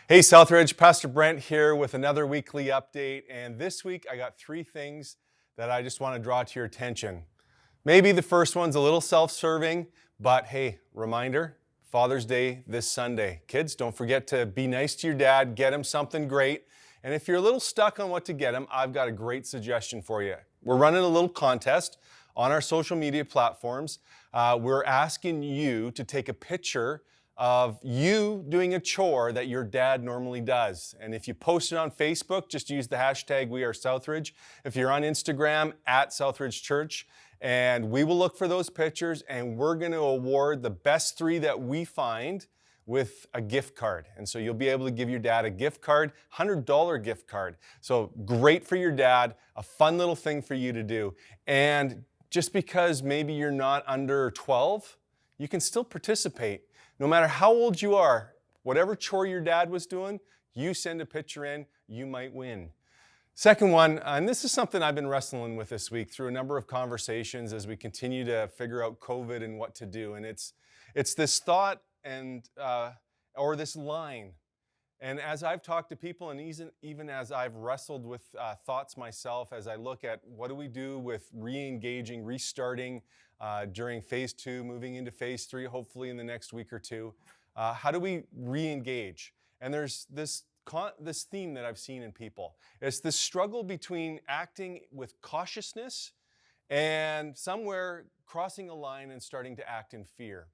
Hey, SouthRidge, Pastor Brent here with another weekly update. And this week I got 3 things that I just want to draw to your attention. Maybe the first one's a little self-serving, but hey, reminder, Father's Day this Sunday. Kids, don't forget to be nice to your dad, get him something great. And if you're a little stuck on what to get him, I've got a great suggestion for you. We're running a little contest on our social media platforms. We're asking you to take a picture of you doing a chore that your dad normally does. And if you post it on Facebook, just use the hashtag #WeAreSouthRidge. If you're on Instagram, @SouthRidge Church, and we will look for those pictures, and we're going to award the best 3 that we find with a gift card. And so you'll be able to give your dad a gift card, $100 gift card. So great for your dad, a fun little thing for you to do. And just because maybe you're not under 12, you can still participate. No matter how old you are, whatever chore your dad was doing, you send a picture in, you might win. Second one, and this is something I've been wrestling with this week through a number of conversations as we continue to figure out COVID and what to do. And it's this thought and or this line. And as I've talked to people, and even as I've wrestled with thoughts myself, as I look at what do we do with re-engaging, restarting during phase 2, moving into phase 3, hopefully in the next week or 2, how do we re-engage? And there's this theme that I've seen in people. It's this struggle between acting with cautiousness and somewhere crossing a line and starting to act in fear.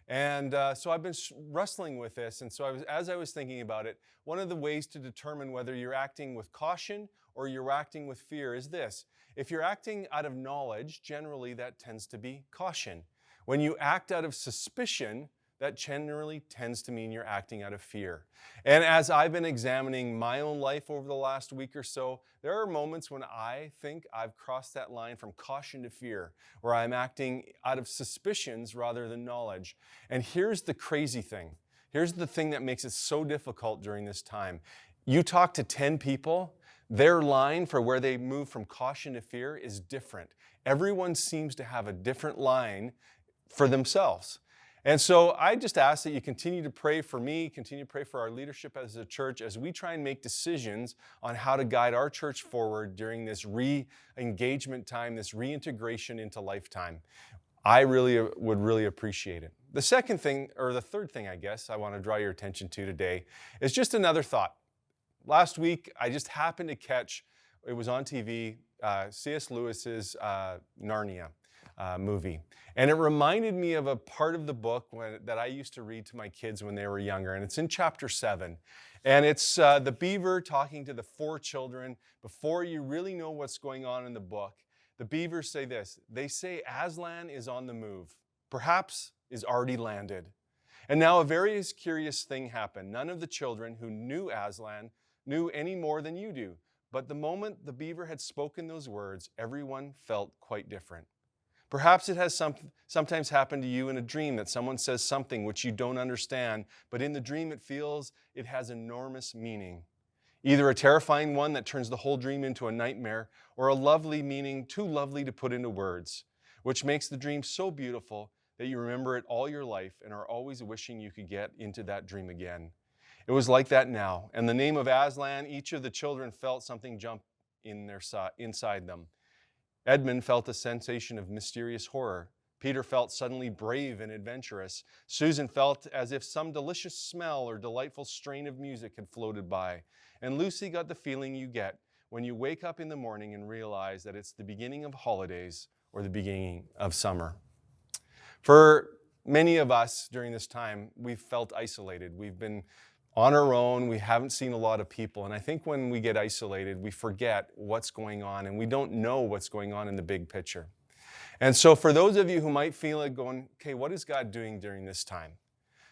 And so I've been wrestling with this, and so as I was thinking about it, one of the ways to determine whether you're acting with caution or you're acting with fear is this. If you're acting out of knowledge, generally that tends to be caution. When you act out of suspicion, that generally tends to mean you're acting out of fear. And as I've been examining my own life over the last week or so, there are moments when I think I've crossed that line from caution to fear, where I'm acting out of suspicions rather than knowledge. And here's the crazy thing. Here's the thing that makes it so difficult during this time. You talk to 10 people, their line for where they move from caution to fear is different. Everyone seems to have a different line for themselves. And so I just ask that you continue to pray for me, continue to pray for our leadership as a church as we try and make decisions on how to guide our church forward during this re-engagement time, this reintegration into lifetime. I would really appreciate it. The second thing, or the third thing, I guess, I want to draw your attention to today is just another thought. Last week, I just happened to catch, it was on TV, C.S. Lewis's Narnia movie. And it reminded me of a part of the book that I used to read to my kids when they were younger. And it's in chapter 7. And it's the beaver talking to the 4 children before you really know what's going on in the book. The beavers say this. They say Aslan is on the move. Perhaps is already landed. And now a very curious thing happened. None of the children who knew Aslan knew any more than you do. But the moment the beaver had spoken those words, everyone felt quite different. Perhaps it has sometimes happened to you in a dream that someone says something which you don't understand, but in the dream it feels it has enormous meaning. Either a terrifying one that turns the whole dream into a nightmare, or a lovely meaning too lovely to put into words, which makes the dream so beautiful that you remember it all your life and are always wishing you could get into that dream again. It was like that now. And the name of Aslan, each of the children felt something jump inside them. Edmund felt a sensation of mysterious horror. Peter felt suddenly brave and adventurous. Susan felt as if some delicious smell or delightful strain of music had floated by. And Lucy got the feeling you get when you wake up in the morning and realize that it's the beginning of holidays or the beginning of summer. For many of us during this time, we've felt isolated. We've been on our own, we haven't seen a lot of people, and I think when we get isolated, we forget what's going on, and we don't know what's going on in the big picture. And so for those of you who might feel like going, okay, what is God doing during this time?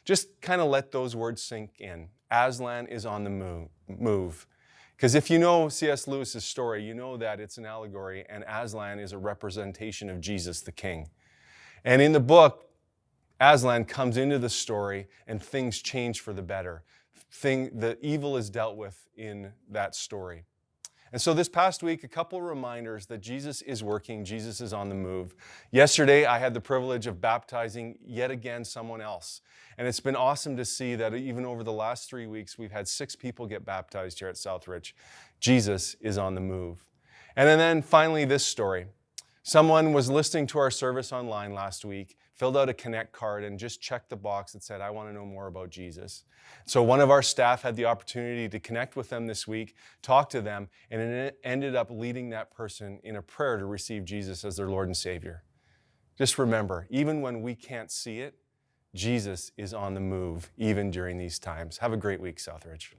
Just kind of let those words sink in. Aslan is on the move. Because if you know C.S. Lewis's story, you know that it's an allegory, and Aslan is a representation of Jesus the King. And in the book, Aslan comes into the story, and things change for the better. The evil is dealt with in that story. And so this past week, a couple reminders that Jesus is working, Jesus is on the move. Yesterday, I had the privilege of baptizing yet again someone else. And it's been awesome to see that even over the last 3 weeks, we've had 6 people get baptized here at SouthRidge. Jesus is on the move. And then finally, this story. Someone was listening to our service online last week, filled out a Connect card and just checked the box that said, I want to know more about Jesus. So one of our staff had the opportunity to connect with them this week, talk to them, and it ended up leading that person in a prayer to receive Jesus as their Lord and Savior. Just remember, even when we can't see it, Jesus is on the move, even during these times. Have a great week, SouthRidge.